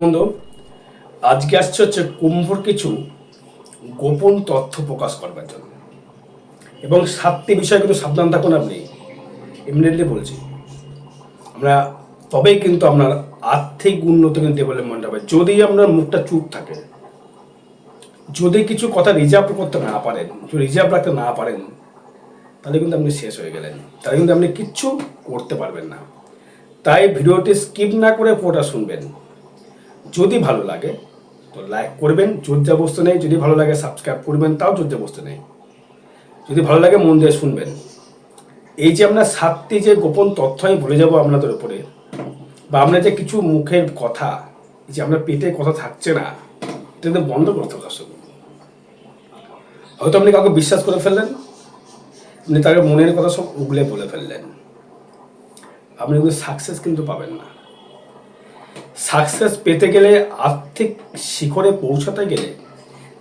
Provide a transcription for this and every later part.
বন্ধু, আজকে আসছে কুম্ভর কিছু গোপন তথ্য প্রকাশ করবার জন্য, এবং 7টি বিষয় কিন্তু সাবধান থাকুন। আপনি ইমিডিয়েটলি বলছি, আমরা তবেই কিন্তু আপনার আর্থিক উন্নতি কিন্তু ডেভেলপমেন্ট হবে। যদি আপনার মুখটা চুপ থাকে, যদি কিছু কথা রিজার্ভ করতে না পারেন, যদি রিজার্ভ রাখতে না পারেন, তাহলে কিন্তু আপনি শেষ হয়ে গেলেন। তাহলে কিন্তু আপনি কিচ্ছু করতে পারবেন না। তাই ভিডিওটি স্কিপ না করে পুরোটা শুনবেন। যদি ভালো লাগে তো লাইক করবেন, জোরজবস্তি নেই। যদি ভালো লাগে সাবস্ক্রাইব করবেন, তাও জোরজবস্তি নেই। যদি ভালো লাগে মন দিয়ে শুনবেন। এই যে আমরা 7টি যে গোপন তথ্য আমি বলে যাবো আপনাদের উপরে, বা আমরা যে কিছু মুখের কথা, যে আমরা পেটে কথা থাকছে না, এটা কিন্তু বন্ধ করতে হবে। দর্শক, হয়তো আপনি কাউকে বিশ্বাস করে ফেললেন, আপনি তাকে মনের কথা সব উগলে বলে ফেললেন, আপনি কিন্তু সাকসেস কিন্তু পাবেন না। সাকসেস পেতে গেলে, আর্থিক শিখরে পৌঁছাতে গেলে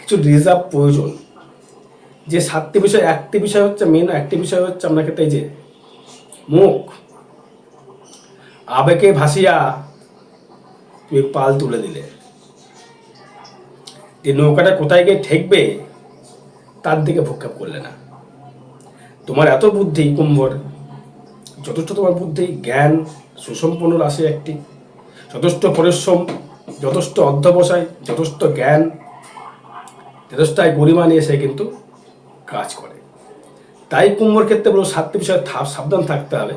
কিছু রিজার্ভ প্রয়োজন। যে 7টি বিষয়, একটি বিষয় হচ্ছে মেন, একটি বিষয় হচ্ছে আপনার ক্ষেত্রে এই যে মুখ। আবেগে ভাসিয়া তুমি পাল তুলে দিলে, যে নৌকাটা কোথায় গিয়ে ঠেকবে তার দিকে ভ্রুক্ষেপ করলে না। তোমার এত বুদ্ধি কুম্ভর, যথেষ্ট তোমার বুদ্ধি, জ্ঞান সুসম্পন্ন রাশি একটি, যথেষ্ট পরিশ্রম, যথেষ্ট অধ্যবসায়, যথেষ্ট জ্ঞান, যথেষ্ট গরিমা নিয়ে সে কিন্তু কাজ করে। তাই কুম্ভর ক্ষেত্রে বলো 7টি বিষয়ে সাবধান থাকতে হবে।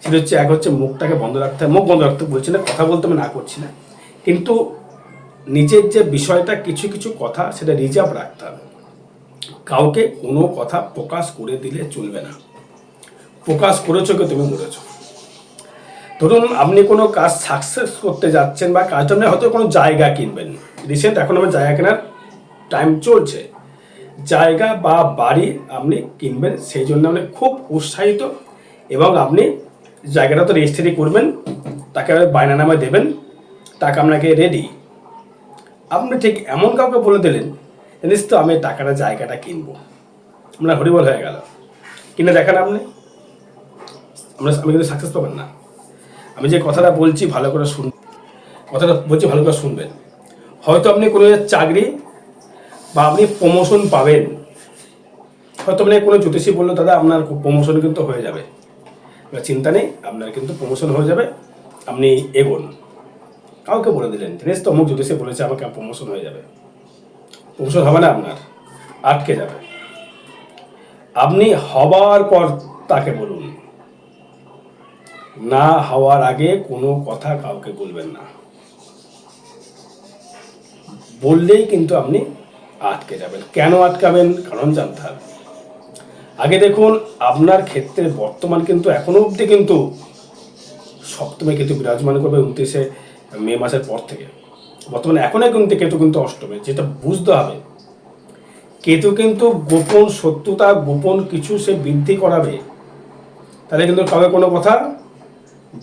সেটা হচ্ছে, এক হচ্ছে মুখটাকে বন্ধ রাখতে হবে। মুখ বন্ধ রাখতে বলছি না, কথা বলতে আমি না করছি না, কিন্তু নিজের যে বিষয়টা, কিছু কিছু কথা সেটা রিজার্ভ রাখতে হবে। কাউকে কোনো কথা প্রকাশ করে দিলে চলবে না। প্রকাশ করেছো কি তুমি মরেছো। ধরুন আপনি কোনো কাজ সাকসেস করতে যাচ্ছেন, বা কাজটা আপনি হয়তো কোনো জায়গা কিনবেন। রিসেন্ট এখন আমার জায়গা কেনার টাইম চলছে। জায়গা বা বাড়ি আপনি কিনবেন, সেই জন্য আপনি খুব উৎসাহিত, এবং আপনি জায়গাটা তো রেজিস্ট্রি করবেন, তাকে বায়নানামা দেবেন, টাকা আপনাকে রেডি। আপনি ঠিক এমন কাউকে বলে দিলেন, জানিস তো আমি টাকাটা জায়গাটা কিনবো, আপনার হরিবল হয়ে গেল। কিনে দেখান আপনি, আমি কিন্তু সাকসেস পাবেন না। আমি যে কথাটা বলছি ভালো করে কথাটা বলছি ভালো করে শুনবেন। হয়তো আপনি কোনো চাকরি বা আপনি প্রমোশন পাবেন, হয়তো আপনি কোনো জ্যোতিষী বললো দাদা আপনার প্রমোশন কিন্তু হয়ে যাবে, চিন্তা নেই, আপনার কিন্তু প্রমোশন হয়ে যাবে, আপনি এগোন। কাউকে বলে দিলেন, জানিস তো অমুক জ্যোতিষী বলেছে আমাকে প্রমোশন হয়ে যাবে। প্রমোশন হবে না, আপনার আটকে যাবে। আপনি হবার পর তাকে বলুন, না হওয়ার আগে কোনো কথা কাউকে বলবেন না। বললেই কিন্তু আপনি আটকে যাবেন। কেন আটকাবেন, কারণ জানতে হবে। আগে দেখুন, আপনার ক্ষেত্রে বর্তমান কিন্তু এখনো অবধি কিন্তু সপ্তমে কিন্তু বিরাজমান করবে 29শে মে মাসের পর থেকে। বর্তমানে এখনই কিন্তু কেতু কিন্তু অষ্টমে, যেটা বুঝতে হবে, কেতু কিন্তু গোপন শত্রুতা, গোপন কিছু সে বৃদ্ধি করাবে। তাহলে কিন্তু কাউকে কোনো কথা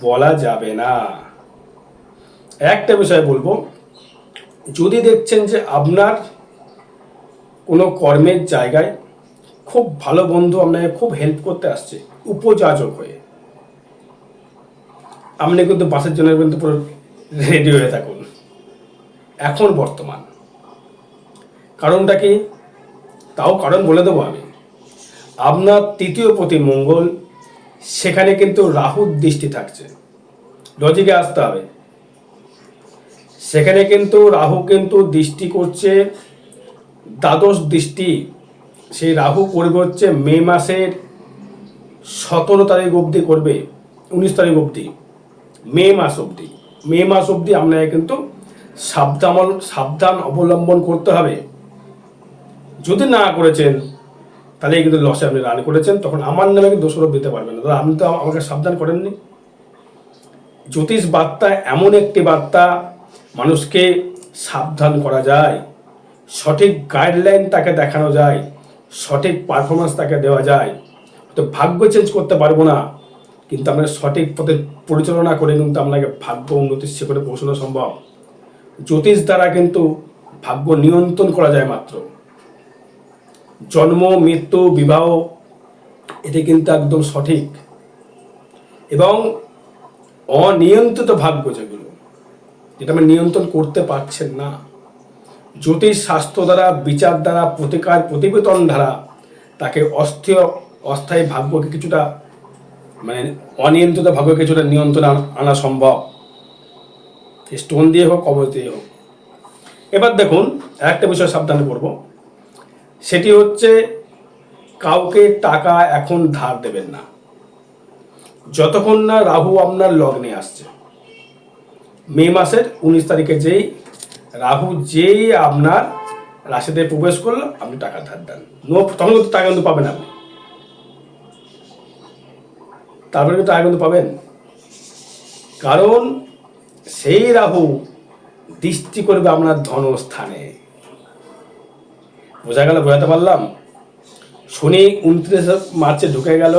বলা যাবে না। একটা বিষয় বলবো, যদি দেখছেন যে আপনার কোনো কর্মের জায়গায় খুব ভালো বন্ধু আপনাকে খুব হেল্প করতে আসছে উপযাচক হয়ে, আপনি কিন্তু বাসের জন্য কিন্তু পুরো রেডি হয়ে থাকুন এখন বর্তমান। কারণটা কি, তাও কারণ বলে দেবো আমি। আপনার তৃতীয় পতি মঙ্গল, সেখানে কিন্তু রাহুর দৃষ্টি থাকছে। লজিকে আসতে হবে, সেখানে কিন্তু রাহু কিন্তু দৃষ্টি করছে, দ্বাদশ দৃষ্টি। সেই রাহু করবে হচ্ছে মে মাসের 17 তারিখ অবধি করবে, 19 তারিখ অবধি, মে মাস অবধি আপনাকে কিন্তু সাবধান অবলম্বন করতে হবে। যদি না করেছেন তাহলে কিন্তু লসে আপনি রান করেছেন, তখন আমার নামে কিন্তু দোষারোপ দিতে পারবেন না, দাদা আপনি তো আমাকে সাবধান করেননি। জ্যোতিষ বার্তা এমন একটি বার্তা, মানুষকে সাবধান করা যায়, সঠিক গাইডলাইন তাকে দেখানো যায়, সঠিক পারফরমেন্স তাকে দেওয়া যায়। তো ভাগ্য চেঞ্জ করতে পারবো না, কিন্তু আমরা সঠিক পথে পরিচালনা করে কিন্তু আপনাকে ভাগ্য উন্নতির শিখরে পৌঁছানো সম্ভব। জ্যোতিষ দ্বারা কিন্তু ভাগ্য নিয়ন্ত্রণ করা যায় মাত্র। জন্ম, মৃত্যু, বিবাহ, এটি কিন্তু একদম সঠিক। এবং অনিয়ন্ত্রিত ভাগ্য যেগুলো, যেটা আপনি নিয়ন্ত্রণ করতে পারছেন না। জ্যোতিষ শাস্ত্র দ্বারা, বিচার দ্বারা, প্রতিকার প্রতিবেদন দ্বারা তাকে অস্থায়ী ভাগ্যকে কিছুটা, মানে অনিয়ন্ত্রিত ভাগ্যকে কিছুটা নিয়ন্ত্রণে আনা সম্ভব, স্টোন দিয়ে হোক, কবচ দিয়ে হোক। এবার দেখুন, একটা বিষয় সাবধানে করব, সেটি হচ্ছে কাউকে টাকা এখন ধার দেবেন না যতক্ষণ না রাহু আপনার লগ্নে আসছে। মে মাসের 19 তারিখে রাহু আপনার রাশিতে প্রবেশ করলো, আপনি টাকা ধার দেন, তখন কিন্তু টাকা কিন্তু পাবেন আপনি, তারপরে কিন্তু টাকা কিন্তু পাবেন। কারণ সেই রাহু দৃষ্টি করবে আপনার ধনস্থানে। বোঝা গেল? বোঝাতে পারলাম? শনি 29 মার্চে ঢুকে গেল,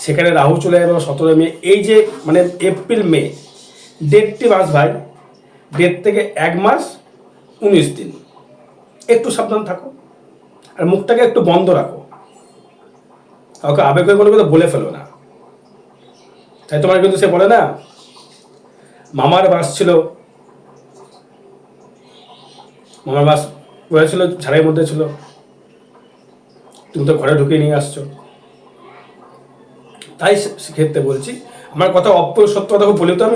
সেখানে রাহু চলে গেল 17 মে। এই যে মানে এপ্রিল মে, দেড়টি মাস ভাই, 1.5 থেকে 1 মাস 19 দিন। একটু সাবধান থাকো, আর মুখটাকে একটু বন্ধ রাখো, কাউকে আবেগে কোনো কথা বলে ফেলো না। তাই তোমার কিন্তু সে বলে না, মামার বাস ছিল, মামার বাস ছিল ঝাড়ের মধ্যে ছিল, তুমি তো ঘরে ঢুকে নিয়ে আসছো। তাই সেক্ষেত্রে বলছি, আমার কথা সত্য কথা বলে তো আমি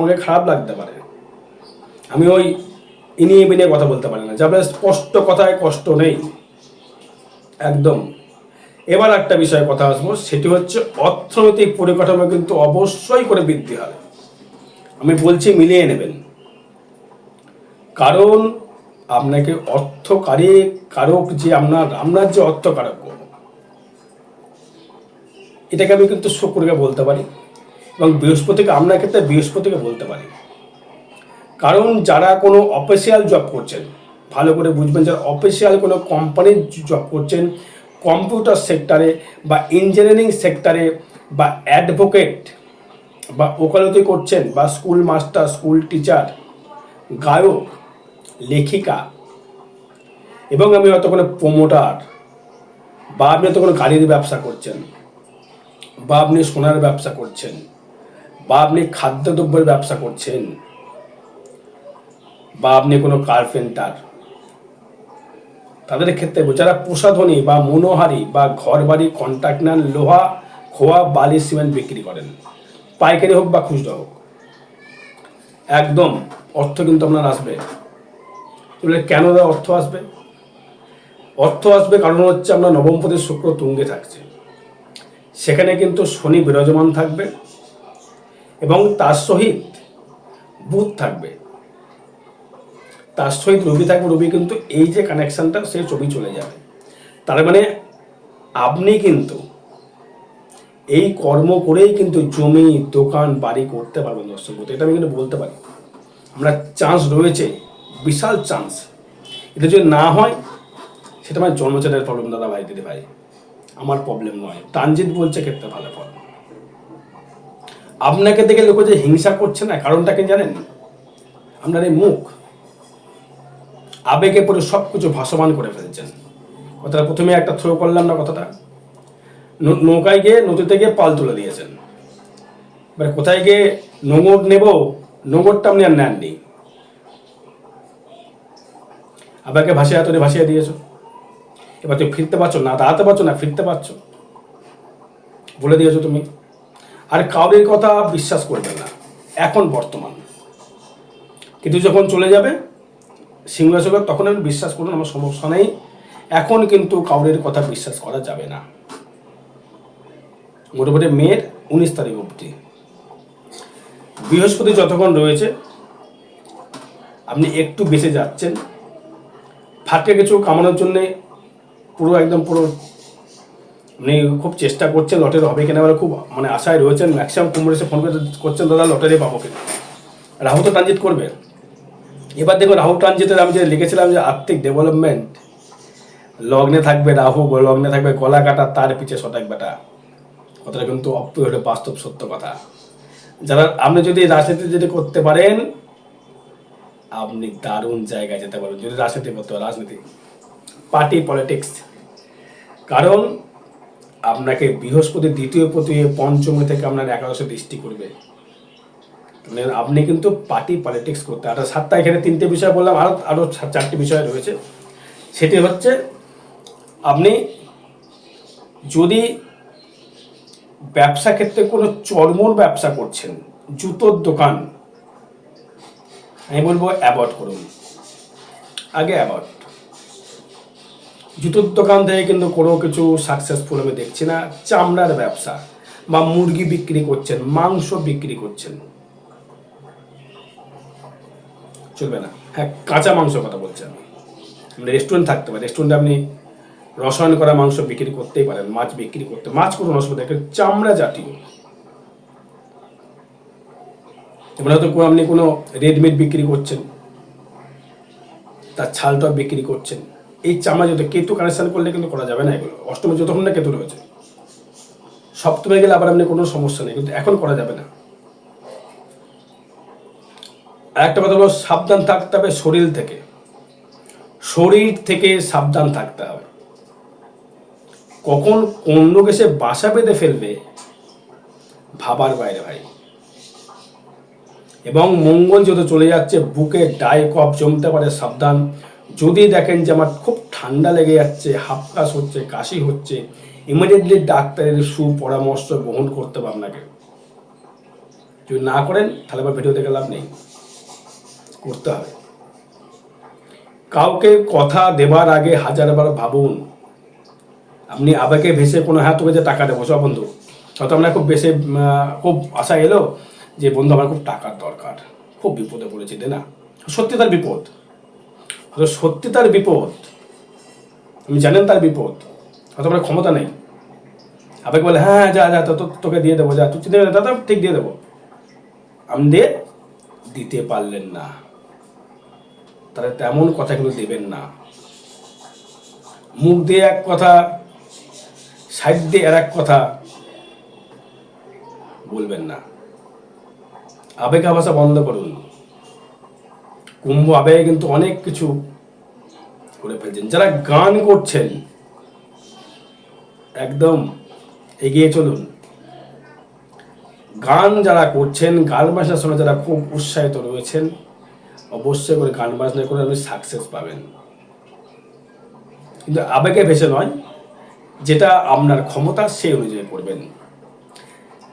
অনেক খারাপ লাগতে পারে, আমি ওই ইনিয়ে বিনিয়ে কথা বলতে পারি না, যাবে স্পষ্ট কথায় কষ্ট নেই একদম। এবার একটা বিষয়ে কথা আসবো, সেটি হচ্ছে অর্থনৈতিক পরিকাঠামো কিন্তু অবশ্যই করে বৃদ্ধি হবে। আমি বলছি মিলিয়ে নেবেন, কারণ আপনাকে কারক যে আপনার যে অর্থকারক, এটাকে আমি কিন্তু শুক্রকে বলতে পারি, এবং বৃহস্পতিকে, আপনার ক্ষেত্রে বৃহস্পতিকে বলতে পারি। কারণ যারা কোনো অফিসিয়াল জব করছেন, ভালো করে বুঝবেন, যারা অফিসিয়াল কোনো কোম্পানির জব করছেন, কম্পিউটার সেক্টরে বা ইঞ্জিনিয়ারিং সেক্টরে, বা অ্যাডভোকেট বা ওকালতি করছেন, বা স্কুল মাস্টার, স্কুল টিচার, গায়ক, লেখিকা, এবং আমি হয়তো কোনো প্রমোটার, বা আপনি হয়তো কোনো গাড়ির ব্যবসা করছেন, বা আপনি সোনার ব্যবসা করছেন, বা আপনি খাদ্যদ্রব্যের ব্যবসা করছেন, বা আপনি কোনো কার্পেন্টার, তাদের ক্ষেত্রে যারা প্রসাধনী বা মনোহারি বা ঘর বাড়ি কন্ট্রাক্ট নেন, লোহা, খোয়া, বালি, সিমেন্ট বিক্রি করেন, পাইকারি হোক বা খুচরা হোক, একদম অর্থ কিন্তু আপনার আসবে। কেন অর্থ আসবে? অর্থ আসবে কারণ হচ্ছে আপনার নবমপতি শুক্র তুঙ্গে থাকছে, সেখানে কিন্তু শনি বিরাজমান থাকবে, এবং তার সহিত বুধ থাকবে, তার সহিত রবি থাকবে। রবি কিন্তু এই যে কানেকশনটা, সেই ছবি চলে যাবে। তার মানে আপনি কিন্তু এই কর্ম করেই কিন্তু জমি, দোকান, বাড়ি করতে পারবেন দর্শক, এটা আমি কিন্তু বলতে পারি। আমরা চান্স রয়েছে, বিশাল চান্স। এটা যদি না হয়, সেটা আমার জন্মচারের প্রবলেম দাদা ভাই, দিদি ভাই, আমার প্রবলেম নয়। ট্রানজিট বলছে ক্ষেত্রে ভালো ফল। আপনাকে দেখে লোক যে হিংসা করছে না, কারণটা কি জানেন? আপনার এই মুখ, আবেগে পড়ে সব কিছু ভাসমান করে ফেলছেন। কথাটা প্রথমে একটা থ্রো করলাম না, কথাটা নৌকায় গিয়ে, নদীতে গিয়ে পাল তুলে দিয়েছেন, এবার কোথায় গিয়ে নোঙর নেব, নোঙরটা আপনি আর নেননি, আবেগে ভাসিয়ে দিয়েছো। এবার তুমি ফিরতে পারছো না, দাঁড়াতে পারছো না, ফিরতে পারছো, বলে দিয়েছো তুমি। আর কাউরের কথা বিশ্বাস করবে না এখন বর্তমান, কিন্তু যখন চলে যাবে সিংহাসন, তখন আমি বিশ্বাস করুন, আমার সমস্যা নেই। এখন কিন্তু কাউরের কথা বিশ্বাস করা যাবে না, মোটামুটি মের 19 তারিখ অবধি। বৃহস্পতি যতক্ষণ রয়েছে, আপনি একটু বেঁচে যাচ্ছেন। ফাটকে কিছু কামানোর জন্যে একদম পুরো আপনি খুব চেষ্টা করছেন, লটারি হবে কিনা বলে খুব মানে আশায় রয়েছেন। ম্যাক্সিমাম কুমড়ো এসে ফোন করছেন, দাদা লটারি পাবো কিনা। রাহু তো ট্রানজিট করবে। এবার দেখো, রাহু ট্রানজিটের আমি যে লিখেছিলাম যে আর্থিক ডেভেলপমেন্ট, লগ্নে থাকবে রাহু, লগ্নে থাকবে গলা কাটা, তার পিছে সটাক বেটা। কথাটা কিন্তু অপ্রিয় হলে বাস্তব সত্য কথা। যারা আপনি যদি রাজনীতি যদি করতে পারেন, আপনি দারুণ জায়গায় যেতে পারবেন। যদি রাজনীতি করতে পারেন, রাজনীতি, পার্টি পলিটিক্স, কারণ আপনাকে বৃহস্পতি দ্বিতীয় পতি পঞ্চমী থেকে আপনার 11শে দৃষ্টি করবে। মানে আপনি কিন্তু পার্টি পলিটিক্স করতে, আর 7টা এখানে 3টে বিষয় বললাম, আরও 4টি বিষয় রয়েছে। সেটি হচ্ছে আপনি যদি ব্যবসা ক্ষেত্রে কোনো চরমোর ব্যবসা করছেন, জুতোর দোকান, আমি বলবো অ্যাভয়েড করুন, আগে অ্যাভয়েড। জুতোর দোকান থেকে কিন্তু কোনো কিছু সাকসেসফুল আমি দেখছি না। চামড়ার ব্যবসা বা মুরগি বিক্রি করছেন, মাংস বিক্রি করছেন, চলবে না। হ্যাঁ, কাঁচা মাংস কথা বলছি আমি। রেস্টুরেন্ট থাকতে পারে, রেস্টুরেন্টে আপনি রসায়ন করা মাংস বিক্রি করতেই পারেন, মাছ বিক্রি করতে, মাছ করুন, অসুবিধা, কিন্তু চামড়া জাতীয়, এবার হয়তো আপনি কোনো রেডমিট বিক্রি করছেন, তার ছালটা বিক্রি করছেন, এই চামড়া যত কেতু কানেকশন করলে কিন্তু করা যাবে না এগুলো। অষ্টমে যতক্ষণ না কেতু রয়েছে, সপ্তমে গেলে আবার আপনি কোনো সমস্যা নেই, কিন্তু এখন করা যাবে না। আর একটা কথা হলো, সাবধান থাকতে হবে শরীর থেকে, শরীর থেকে সাবধান থাকতে হবে। কখন কোন লোক এসে বাসা বেঁধে ফেলবে ভাবার বাইরে ভাই। এবং মঙ্গল যত চলে যাচ্ছে, বুকে ডাই কফ জমতে পারে, সাবধান। যদি দেখেন যে আমার খুব ঠান্ডা লেগে যাচ্ছে, হাফকাশ হচ্ছে, কাশি হচ্ছে, ইমিডিয়েটলি ডাক্তারের সুপরামর্শ গ্রহণ করতে হবে আপনাকে। যদি না করেন তাহলে আবার ভিডিও দেখে লাভ নেই, করতে হবে। কাউকে কথা দেবার আগে 1000বার ভাবুন। আপনি আবেগে ভেসে কোনো, হ্যাঁ তোকে যে টাকা দেবো, সব বন্ধু, হয়তো আপনার খুব বেশি খুব আশা এলো যে বন্ধু আমার খুব টাকার দরকার, খুব বিপদে পড়েছি, দে না। সত্যি তার বিপদ, সত্যি তার বিপদ, আপনি জানেন তার বিপদ, হয়তো আপনার ক্ষমতা নেই। আবেগ বলে হ্যাঁ যা যা তোকে দিয়ে দেবো, যা তুই চিন্তা করে দাদা ঠিক দিয়ে দেবো, আপনি দিতে পারলেন না, তাহলে তেমন কথাগুলো দেবেন না। মুখ দিয়ে এক কথা, সাইড দিয়ে আর এক কথা বলবেন না। আবেগ ভাষা বন্ধ করুন। কুম্ভ আবেগে কিন্তু অনেক কিছু করে ফেলছেন। যারা গান করছেন একদম এগিয়ে চলুন। গান যারা করছেন, গান বাজনার সময় যারা খুব উৎসাহিত রয়েছেন, অবশ্যই করে গান বাজনা করে আপনি সাকসেস পাবেন, কিন্তু আবেগে ভেসে নয়। যেটা আপনার ক্ষমতা সেই অনুযায়ী করবেন।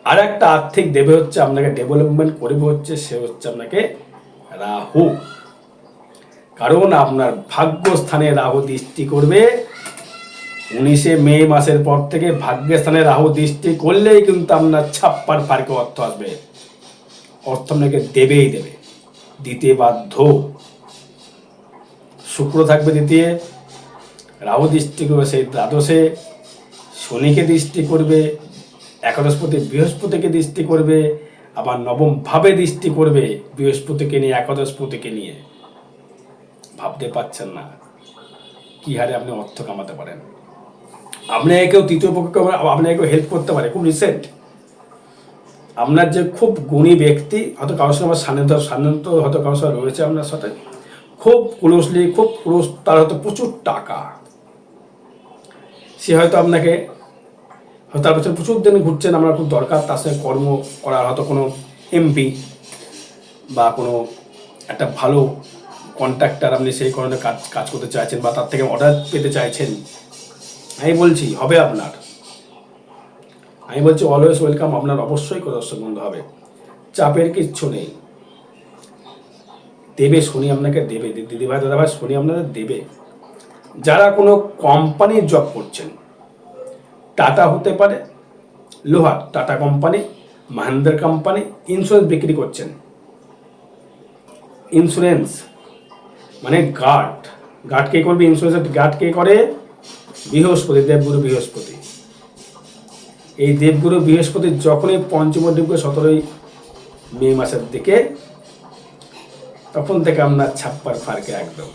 আর একটা আর্থিক দেবে হচ্ছে আপনাকে, ডেভেলপমেন্ট করবে হচ্ছে, সে হচ্ছে আপনাকে রাহু। কারণ আপনার ভাগ্যস্থানে রাহু দৃষ্টি করবে 19শে মে মাসের পর থেকে। ভাগ্যস্থানে রাহু দৃষ্টি করলেই কিন্তু আপনার ছাপ্পার ফারকে অর্থ আসবে। অর্থ আপনাকে দেবেই দেবে, দিতে বাধ্য। শুক্র থাকবে দ্বিতীয়, রাহু দৃষ্টি করবে সেই দ্বাদশে, শনিকে দৃষ্টি করবে, একাদশপতি বৃহস্পতিকে দৃষ্টি করবে, আবার নবম ভাবে দৃষ্টি করবে বৃহস্পতিকে নিয়ে, একাদশপতিকে নিয়ে। ভাবতে পারছেন না কি হারে আপনি অর্থ কামাতে পারেন। আপনাকে কেউ তৃতীয় পক্ষকে আপনাকে কেউ হেল্প করতে পারে, খুব রিসেন্ট। আপনার যে খুব গুণী ব্যক্তি, হয়তো কারোর সঙ্গে আমার সান্নিধ্য হয়তো কারোর সঙ্গে রয়েছে আপনার সাথে, খুব ক্লোজলি, খুব ক্লোজ, তার হয়তো প্রচুর টাকা, সে হয়তো আপনাকে, হয়তো তার পেছনে প্রচুর দিন ঘুরছেন, আমার খুব দরকার, তার সঙ্গে কর্ম করার, হয়তো কোনো এমপি বা কোনো একটা ভালো কন্ট্রাক্টর, আপনি সেই কারণে কাজ করতে চাইছেন বা তার থেকে অর্ডার পেতে চাইছেন। আমি বলছি হবে আপনার, আমি বলছি অলওয়েজ ওয়েলকাম, আপনার অবশ্যই দর্শক বন্ধু হবে। চাপের কিচ্ছু নেই, দেবে শনি আপনাকে, দেবে দিদিভাই দাদাভাই, শনি আপনাদের দেবে। যারা কোনো কোম্পানির জব করছেন, টাটা হতে পারে, লোহার tata company, Mahindra company, insurance বিক্রি করছেন, ইন্স্যুরেন্স মানে গার্ড কে করবে, ইন্স্যুরেন্সের গার্ড কে করে, বৃহস্পতি, দেবগুরু বৃহস্পতি। এই দেবগুরু বৃহস্পতি যখনই পঞ্চম ঢুকবে 17ই মে মাসের দিকে, তখন থেকে আপনার ছাপ্পার ফারকে একদম।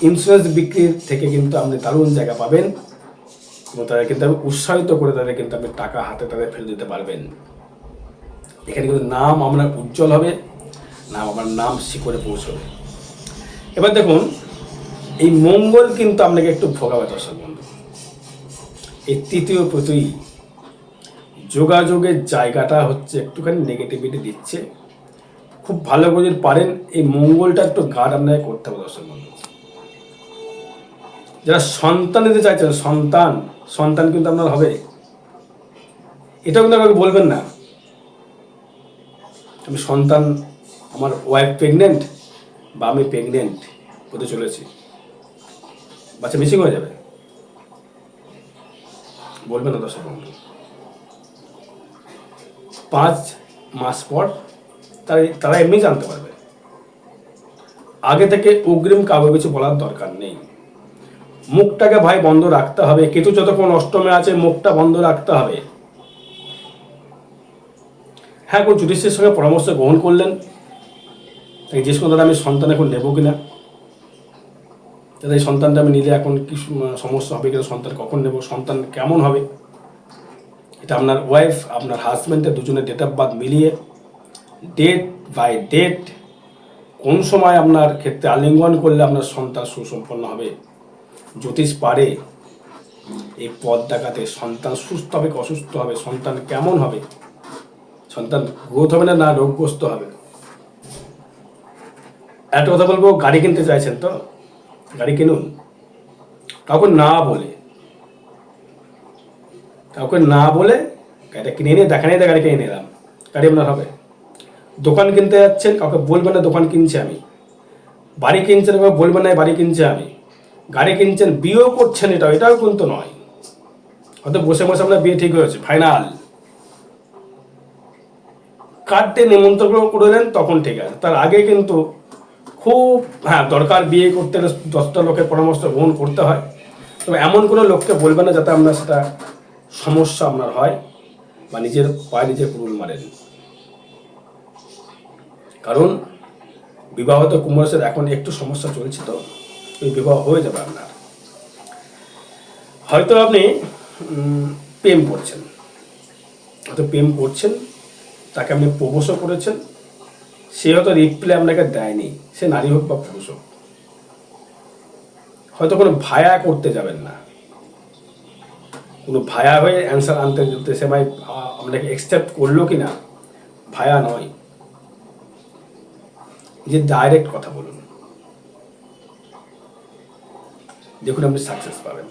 ইন্স্যুরেন্স বিক্রির থেকে কিন্তু আপনি দারুণ জায়গা পাবেন, এবং তাদের কিন্তু উৎসাহিত করে তাদের কিন্তু আপনি টাকা হাতে তাদের ফেলে দিতে পারবেন। এখানে কিন্তু নাম আপনার উজ্জ্বল হবে, আপনার নাম শিখরে পৌঁছবে। এবার দেখুন, এই মঙ্গল কিন্তু আপনাকে একটু ভোগাবে দর্শক বন্ধু। এই তৃতীয় প্রতি যোগাযোগের জায়গাটা হচ্ছে একটুখানি নেগেটিভিটি দিচ্ছে। খুব ভালো করে যদি পারেন এই মঙ্গলটা একটু গার্ড আপনাকে করতে হবে দর্শক বন্ধু। যারা সন্তান নিতে চাইছেন, সন্তান কিন্তু আপনার হবে, এটাও কিন্তু আমাকে বলবেন না আমি সন্তান, আমার ওয়াইফ প্রেগনেন্ট বা আমি প্রেগনেন্ট হতে চলেছি, বাচ্চা মিসিং হয়ে যাবে, বলবেন না দর্শক বন্ধু। 5 মাস পর তারা এমনি জানতে পারবে। আগে থেকে অগ্রিম কাউকে কিছু বলার দরকার নেই। মুখটাকে ভাই বন্ধ রাখতে হবে। কেতু যতক্ষণ অষ্টমে আছে মুখটা বন্ধ রাখতে হবে। হ্যাঁ, কোন জ্যোতিষের সঙ্গে পরামর্শ গ্রহণ করলেন, তাই জিজ্ঞেস করুন দাদা আমি সন্তান এখন নেবো কিনা, দাদা এই সন্তানটা আমি নিলে এখন কি সমস্যা হবে কিনা, সন্তান কখন নেব, সন্তান কেমন হবে। এটা আপনার ওয়াইফ আপনার হাজব্যান্ডের দুজনের ডেট অফ বার্থ মিলিয়ে ডেট বাই ডেট কোন সময় আপনার ক্ষেত্রে আলিঙ্গন করলে আপনার সন্তান সুসম্পন্ন হবে। জ্যোতিষ পারে এই পথ দেখাতে, সন্তান সুস্থ হবে কি অসুস্থ হবে, সন্তান কেমন হবে, সন্তান গ্রোথ হবে না রোগগ্রস্ত হবে। একটা কথা বলবো, গাড়ি কিনতে চাইছেন তো গাড়ি কিনুন, কাউকে না বলে গাড়িটা কিনে নিয়ে দেখা নেই গাড়ি কিনে নিলাম, গাড়ি আপনার হবে। দোকান কিনতে যাচ্ছেন, কাউকে বলবেন না দোকান কিনছি আমি। বাড়ি কিনছেন, কাউকে বলবেন না বাড়ি কিনছি আমি। গাড়ি কিনছেন, বিয়েও করছেন, এটাও কিন্তু নয়। হয়তো বসে বসে আপনার বিয়ে ঠিক হয়েছে ফাইনাল, কার্ডে নিমন্ত্রণ করলেন তখন ঠিক আছে, তার আগে কিন্তু খুব দরকার বিয়ে করতে হলে 10টা লোকের পরামর্শ গ্রহণ করতে হয়। তবে এমন কোনো লোককে বলবেন না যাতে আপনার সেটা সমস্যা আপনার হয় বা নিজের পায়ে নিজে কুড়ুল মারেন। কারণ বিবাহ তো কুম্ভরাশির এখন একটু সমস্যা চলছে, তো ওই বিবাহ হয়ে যাবে আপনার। হয়তো আপনি প্রেম করছেন, তাকে আপনি প্রপোজও করেছেন, সে হয়তো রিপ্লাই আপনাকে দেয়নি, সে নারী হোক বা পুরুষ হোক। হয়তো কোনো ভায়া করতে যাবেন না, কোনো ভায়া হয়ে অ্যান্সার আনতে যেতে সে ভাই আপনাকে অ্যাকসেপ্ট করলো কি না, ভায়া নয়, যে ডাইরেক্ট কথা বলুন, দেখুন আপনি সাকসেস পাবেন।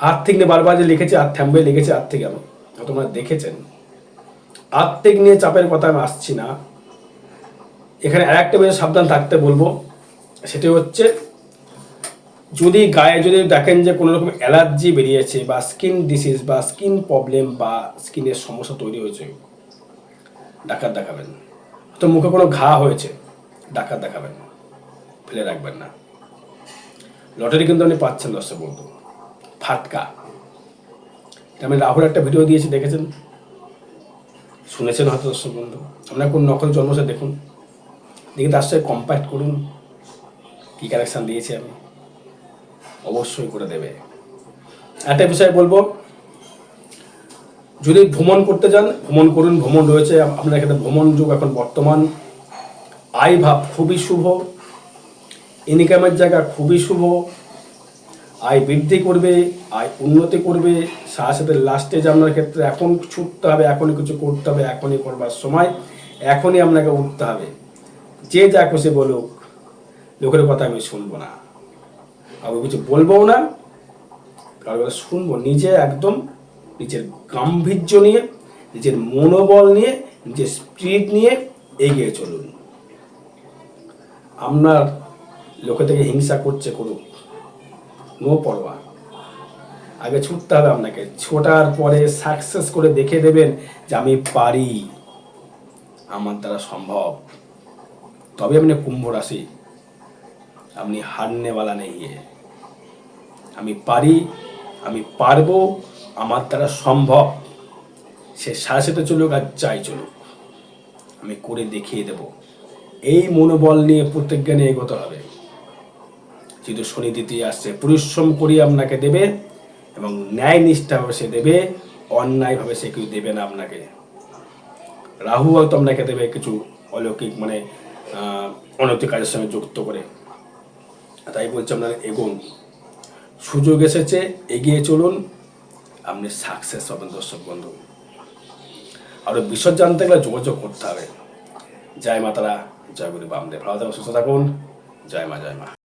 আর্থিক নিয়ে বারবার যে লিখেছি থ্যাম্বে লিখেছি আর্থিক, আমি তোমরা দেখেছেন। আর্থিক নিয়ে চাপের কথা আমি আসছি না। এখানে আরেকটা বিষয় সাবধান থাকতে বলবো, সেটি হচ্ছে যদি গায়ে যদি দেখেন যে কোনো রকম অ্যালার্জি বেরিয়েছে বা স্কিন ডিসিজ বা স্কিন প্রবলেম বা স্কিনের সমস্যা তৈরি হয়েছে, ডাক্তার দেখাবেন। তো মুখে কোনো ঘা হয়েছে, ডাক্তার দেখাবেন, ফেলে রাখবেন না। লটারি কিন্তু আপনি পাচ্ছেন দর্শক বন্ধু, ফাটকা। আমি রাহুল একটা ভিডিও দিয়েছি, দেখেছেন শুনেছেন হয়তো দর্শক বন্ধু। আপনার কোন নকল জন্মসে দেখুন, দেখে তার সাথে কম্পেয়ার করুন কী কালেকশান দিয়েছি আমি, অবশ্যই করে দেবে। একটা বিষয় বলবো, যদি ভ্রমণ করতে যান ভ্রমণ করুন, ভ্রমণ রয়েছে আপনার এখানে, ভ্রমণ যুগ এখন বর্তমান। আয় ভাব খুবই শুভ, ইনকামের জায়গা খুবই শুভ, আয় বৃদ্ধি করবে, আয় উন্নতি করবে। সাথে লাস্টে যে আপনার ক্ষেত্রে এখন ছুটতে হবে, এখনই কিছু করতে হবে, এখনই করবার সময়, এখনই আপনাকে উঠতে হবে। যে যা খুশি বলুক, লোকের কথা আমি শুনবো না, আমি কিছু বলবো না, কারোর কথা শুনবো। নিজে একদম নিজের গাম্ভীর্য নিয়ে, নিজের মনোবল নিয়ে, নিজের স্পিরিট নিয়ে এগিয়ে চলুন। আপনার লোকে থেকে হিংসা করছে করুক, নো পরোয়া, আগে ছুটতে হবে আপনাকে। ছোটার পরে সাকসেস করে দেখে দেবেন যে আমি পারি, আমার দ্বারা সম্ভব। তবে আপনি কুম্ভ রাশি, আপনি হারনেওয়ালা নেই। আমি পারি, আমি পারবো, আমার দ্বারা সম্ভব। সে সাথে চলুক আর যাই চলুক, আমি করে দেখিয়ে দেব। এই মনোবল নিয়ে প্রত্যেকজ্ঞা নিয়ে এগোতে হবে। যেহেতু শনি দ্বিতীয় আসছে, পরিশ্রম করিয়ে আপনাকে দেবে এবং ন্যায় নিষ্ঠাভাবে সে দেবে, অন্যায়ভাবে সে কেউ দেবে না আপনাকে। রাহু হয়তো আপনাকে দেবে কিছু অলৌকিক অনৈতিক কাজের সঙ্গে যুক্ত করে। তাই বলছি আপনার এগোন, সুযোগ এসেছে, এগিয়ে চলুন, আপনি সাকসেস হবেন দর্শক বন্ধু। আরও বিশদ জানতে গেলে যোগাযোগ করতে হবে। জয় মাতারা, জয় গুরু বামদেব। ভালো থাকুন, সুস্থ থাকুন। জয় মা, জয় মা।